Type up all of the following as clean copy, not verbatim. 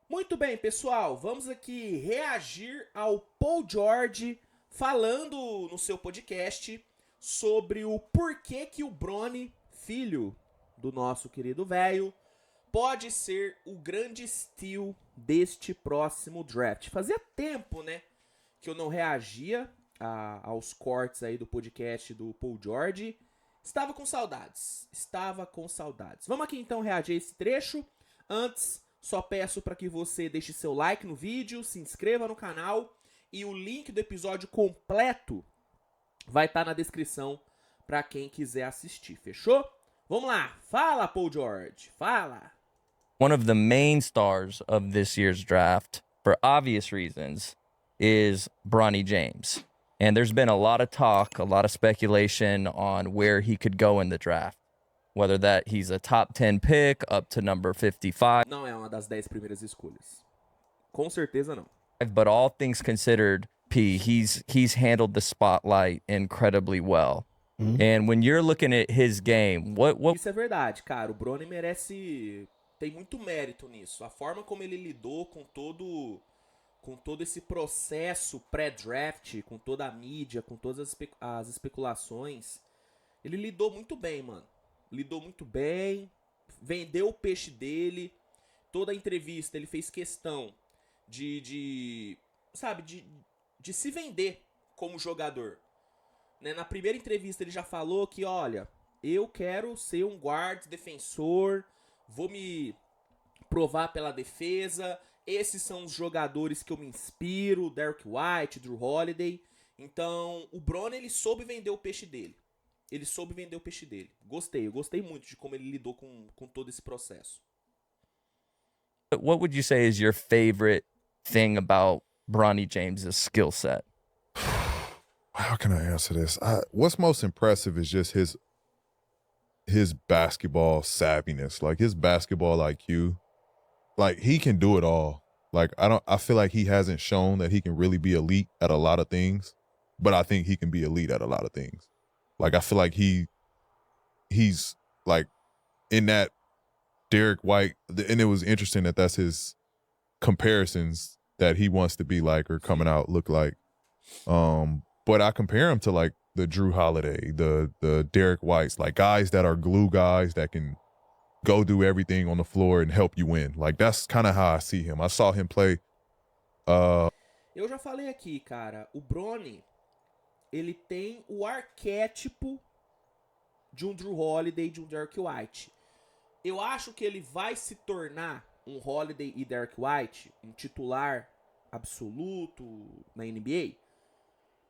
Muito bem, pessoal, vamos aqui reagir ao Paul George falando no seu podcast sobre o porquê que o Bronny, filho do nosso querido velho, pode ser o grande steal deste próximo draft. Fazia tempo, né, que eu não reagia aos cortes aí do podcast do Paul George. Estava com saudades. Vamos aqui então reagir a esse trecho. Antes, só peço para que você deixe seu like no vídeo, se inscreva no canal e o link do episódio completo vai estar na descrição para quem quiser assistir, fechou? Vamos lá, fala Paul George, fala! One of the main stars of this year's draft, for obvious reasons, is Bronny James. And there's been a lot of talk, a lot of speculation on where he could go in the draft. Whether that he's a top 10 pick up to number 55. Não é uma das 10 primeiras escolhas. Com certeza não. But all things considered, P, he's handled the spotlight incredibly well. And when you're looking at his game, what Isso é verdade, cara. O Bronny merece... Tem muito mérito nisso. A forma como ele lidou com todo esse processo pré-draft, com toda a mídia, com todas as especulações. Ele lidou muito bem, mano. Lidou muito bem, vendeu o peixe dele. Toda a entrevista ele fez questão de se vender como jogador. Né? Na primeira entrevista ele já falou que, olha, eu quero ser um guard defensor, vou me provar pela defesa, esses são os jogadores que eu me inspiro, Derrick White, Drew Holiday. Então, o Bronny, ele soube vender o peixe dele. Eu gostei muito de como ele lidou com todo esse processo. what would you say is your favorite thing about Bronny James's skill set? How can I answer this? What's most impressive is just his basketball savviness, like his basketball IQ. Like he can do it all. Like I feel like he hasn't shown that he can really be elite at a lot of things, but I think he can be elite at a lot of things. Like I feel like he's like in that Derrick White, and it was interesting that that's his comparisons that he wants to be like or coming out look like. But I compare him to like the Drew Holiday, the Derrick Whites, like guys that are glue guys that can go do everything on the floor and help you win. Like that's kind of how I see him. I saw him play. Eu já falei aqui, cara, o Bronny, ele tem o arquétipo de um Drew Holiday, de um Derrick White. Eu acho que ele vai se tornar um Holiday e Derrick White, um titular absoluto na NBA.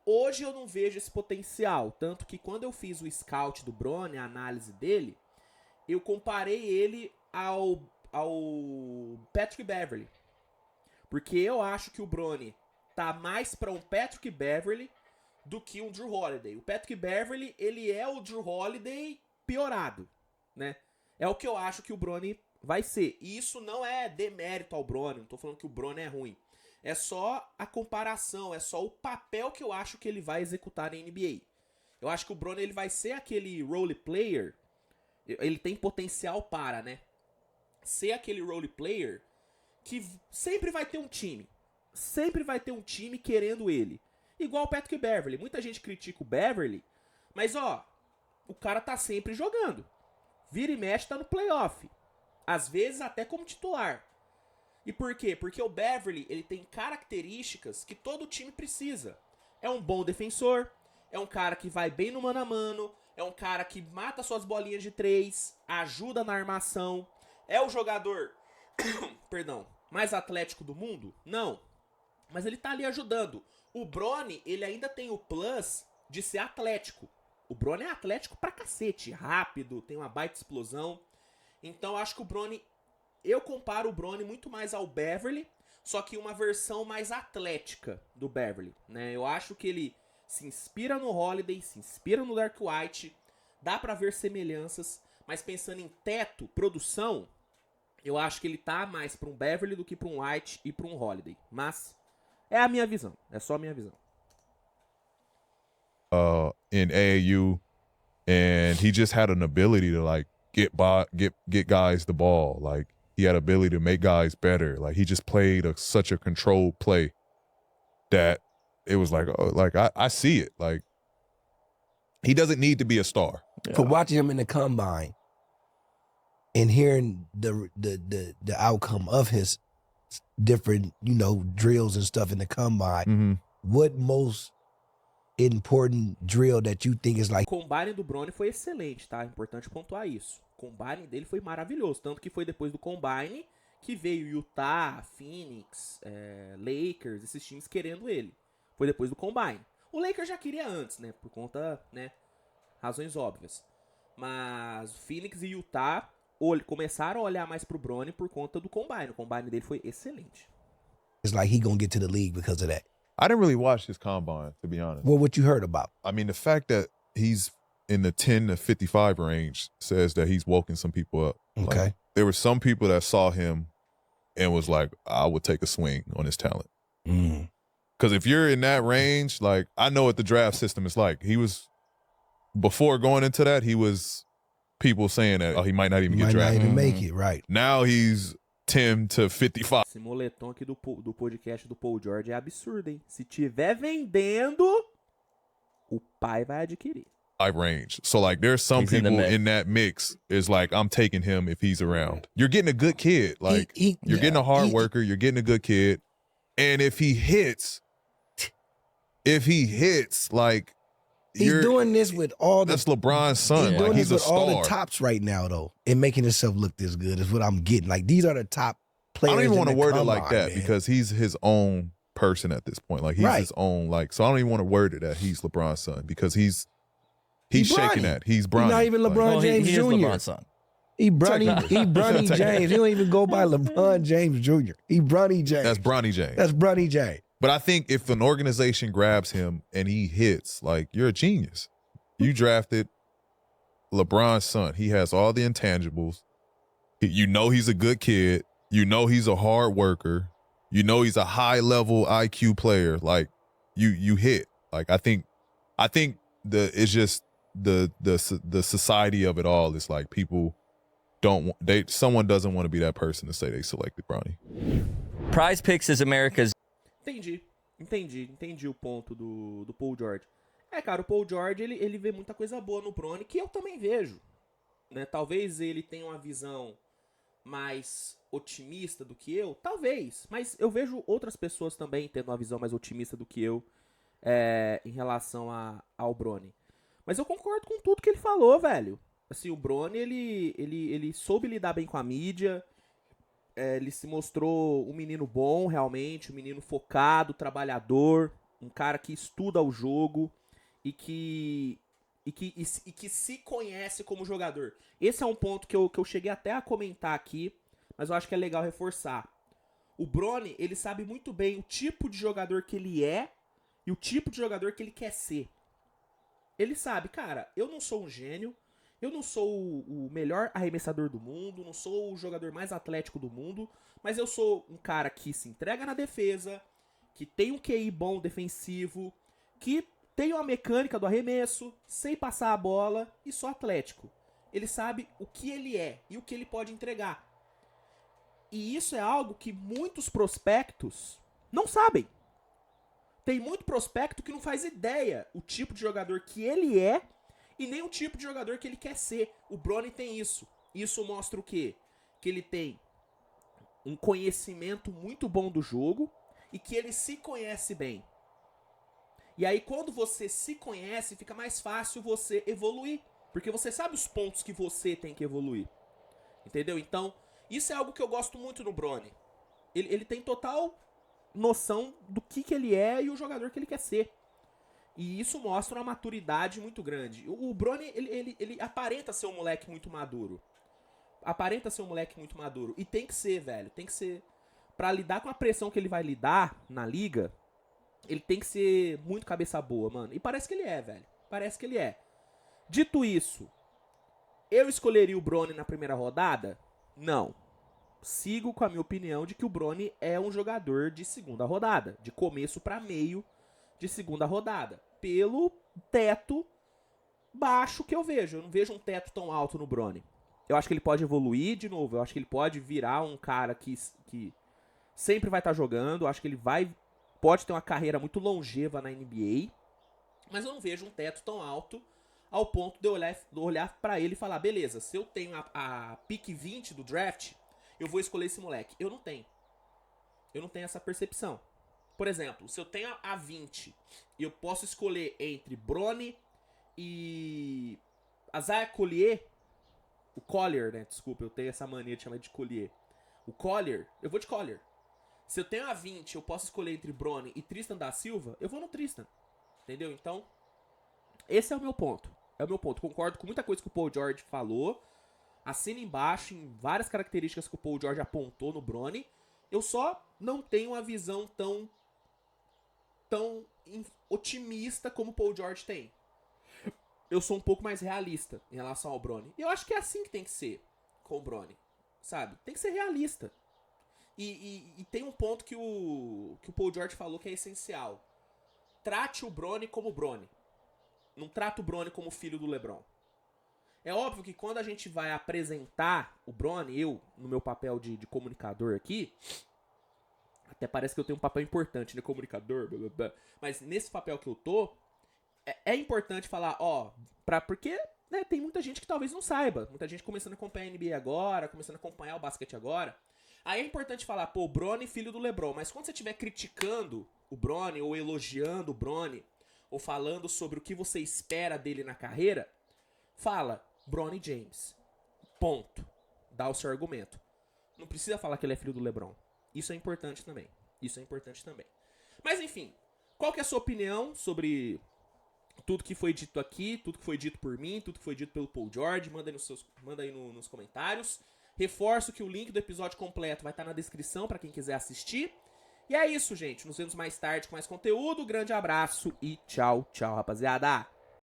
Hoje eu não vejo esse potencial, tanto que quando eu fiz o scout do Bronny, a análise dele, eu comparei ele ao Patrick Beverley. Porque eu acho que o Bronny tá mais para um Patrick Beverley do que um Drew Holiday. O Patrick Beverley, ele é o Drew Holiday piorado, né? É o que eu acho que o Bronny vai ser. E isso não é demérito ao Bronny, não tô falando que o Bronny é ruim. É só a comparação, é só o papel que eu acho que ele vai executar na NBA. Eu acho que o Bronny, ele vai ser aquele role player, ele tem potencial para, né? Ser aquele role player que sempre vai ter um time. Sempre vai ter um time querendo ele. Igual o Patrick Beverley. Muita gente critica o Beverley, mas ó, o cara tá sempre jogando. Vira e mexe, tá no playoff. Às vezes até como titular. E por quê? Porque o Beverley, ele tem características que todo time precisa. É um bom defensor, é um cara que vai bem no mano a mano, é um cara que mata suas bolinhas de 3, ajuda na armação. É o jogador, perdão, mais atlético do mundo? Não. Mas ele tá ali ajudando. O Bronny, ele ainda tem o plus de ser atlético. O Bronny é atlético pra cacete, rápido, tem uma baita explosão. Então eu acho que o Bronny, eu comparo o Bronny muito mais ao Beverley, só que uma versão mais atlética do Beverley, né? Eu acho que ele se inspira no Holiday, se inspira no Derrick White, dá pra ver semelhanças, mas pensando em teto, produção, eu acho que ele tá mais pra um Beverley do que pra um White e pra um Holiday. Mas é a minha visão, é só a minha visão. In AAU, and he just had an ability to like get guys the ball. Like he had ability to make guys better. Like he just played such a controlled play that it was like, oh, like I see it. Like he doesn't need to be a star. For watching him in the combine and hearing the outcome of his different, drills and stuff in the combine, Mm-hmm. what most important drill that you think is like... O combine do Bronny foi excelente, tá? É importante pontuar isso. O combine dele foi maravilhoso, tanto que foi depois do combine que veio Utah, Phoenix, Lakers, esses times querendo ele. Foi depois do combine. O Lakers já queria antes, né? Por conta, razões óbvias. Mas Phoenix e Utah começaram a olhar mais pro Bronny por conta do combine. O combine dele foi excelente. It's like he gonna get to the league because of that. I didn't really watch his combine, to be honest. Well, what you heard about? I mean, the fact that he's in the 10 to 55 range says that he's woken some people up. Okay. Like, there were some people that saw him and was like, I would take a swing on his talent. Because if you're in that range, like, I know what the draft system is like. Before going into that, he was people saying that he might not even get drafted. Might not even make it, right. Now he's 10 to 55. Esse moletom aqui do podcast do Paul George é absurdo, hein? Se tiver vendendo, o pai vai adquirir. Range. So like there's some He's in the people mix. in that mix is like, I'm taking him if he's around. You're getting a good kid. Like you're getting a hard worker, you're getting a good kid. And if he hits, like he's doing this with all the... That's LeBron's son. He's Like doing he's this a with all star. the tops right now, though, and making himself look this good is what I'm getting. Like these are the top players. I don't even want to word it like that because he's his own person at this point. Like he's his own, like, so I don't even want to word it that he's LeBron's son because he's shaking that. He's Bronny. He's not even LeBron Well, James he Jr. is LeBron's son. He Bronny James. He don't even go by LeBron James Jr. He Bronny James. That's Bronny James. That's Bronny James. But I think if an organization grabs him and he hits, like, you're a genius. You drafted LeBron's son. He has all the intangibles. You know he's a good kid. You know he's a hard worker. You know he's a high-level IQ player. Like, you hit. Like, I think it's just the society of it all is like people someone doesn't want to be that person to say they selected Bronny. Prize Picks is America's... Entendi o ponto do Paul George. Cara, o Paul George, ele vê muita coisa boa no Bronny, que eu também vejo. Né? Talvez ele tenha uma visão mais otimista do que eu, talvez. Mas eu vejo outras pessoas também tendo uma visão mais otimista do que eu em relação ao Bronny. Mas eu concordo com tudo que ele falou, velho. Assim, o Bronny, ele soube lidar bem com a mídia. Ele se mostrou um menino bom, realmente, um menino focado, trabalhador, um cara que estuda o jogo e que se conhece como jogador. Esse é um ponto que eu cheguei até a comentar aqui, mas eu acho que é legal reforçar. O Bronny, ele sabe muito bem o tipo de jogador que ele é e o tipo de jogador que ele quer ser. Ele sabe, cara, eu não sou um gênio, eu não sou o melhor arremessador do mundo, não sou o jogador mais atlético do mundo, mas eu sou um cara que se entrega na defesa, que tem um QI bom defensivo, que tem uma mecânica do arremesso, sei passar a bola e sou atlético. Ele sabe o que ele é e o que ele pode entregar. E isso é algo que muitos prospectos não sabem. Tem muito prospecto que não faz ideia o tipo de jogador que ele é e nem o tipo de jogador que ele quer ser. O Bronny tem isso. Isso mostra o quê? Que ele tem um conhecimento muito bom do jogo e que ele se conhece bem. E aí, quando você se conhece, fica mais fácil você evoluir. Porque você sabe os pontos que você tem que evoluir. Entendeu? Então, isso é algo que eu gosto muito no Bronny. Ele tem total noção do que ele é e o jogador que ele quer ser. E isso mostra uma maturidade muito grande. O Bronny, ele aparenta ser um moleque muito maduro. E tem que ser, velho. Tem que ser. Pra lidar com a pressão que ele vai lidar na liga, ele tem que ser muito cabeça boa, mano. E parece que ele é, velho. Parece que ele é. Dito isso, eu escolheria o Bronny na primeira rodada? Não. Sigo com a minha opinião de que o Bronny é um jogador de segunda rodada. De começo pra meio de segunda rodada. Pelo teto baixo que eu vejo. Eu não vejo um teto tão alto no Bronny. Eu acho que ele pode evoluir de novo. Eu acho que ele pode virar um cara que sempre vai estar jogando. Eu acho que ele pode ter uma carreira muito longeva na NBA. Mas eu não vejo um teto tão alto ao ponto de eu olhar pra ele e falar, beleza, se eu tenho a pick 20 do draft, eu vou escolher esse moleque. Eu não tenho. Eu não tenho essa percepção. Por exemplo, se eu tenho a 20 e eu posso escolher entre Bronny e Isaiah Collier, o Collier, né? Desculpa, eu tenho essa mania de chamar de Collier. O Collier, eu vou de Collier. Se eu tenho a 20 eu posso escolher entre Bronny e Tristan da Silva, eu vou no Tristan. Entendeu? Então, esse é o meu ponto. É o meu ponto. Concordo com muita coisa que o Paul George falou. Assino embaixo em várias características que o Paul George apontou no Bronny. Eu só não tenho uma visão tão otimista como o Paul George tem. Eu sou um pouco mais realista em relação ao Bronny. E eu acho que é assim que tem que ser com o Bronny. Sabe? Tem que ser realista. E tem um ponto que o Paul George falou que é essencial. Trate o Bronny como Bronny. Não trata o Bronny como filho do LeBron. É óbvio que quando a gente vai apresentar o Bronny, eu, no meu papel de comunicador aqui, até parece que eu tenho um papel importante, né? Comunicador, blá, blá, blá. Mas nesse papel que eu tô, é importante falar, porque né, tem muita gente que talvez não saiba. Muita gente começando a acompanhar a NBA agora, começando a acompanhar o basquete agora. Aí é importante falar, pô, o Bronny, filho do LeBron. Mas quando você estiver criticando o Bronny, ou elogiando o Bronny, ou falando sobre o que você espera dele na carreira, fala Bronny James. Ponto. Dá o seu argumento. Não precisa falar que ele é filho do LeBron. Isso é importante também. Mas enfim, qual que é a sua opinião sobre tudo que foi dito aqui, tudo que foi dito por mim, tudo que foi dito pelo Paul George? Manda aí nos comentários. Reforço que o link do episódio completo vai estar na descrição para quem quiser assistir. E é isso, gente. Nos vemos mais tarde com mais conteúdo. Grande abraço e tchau, rapaziada.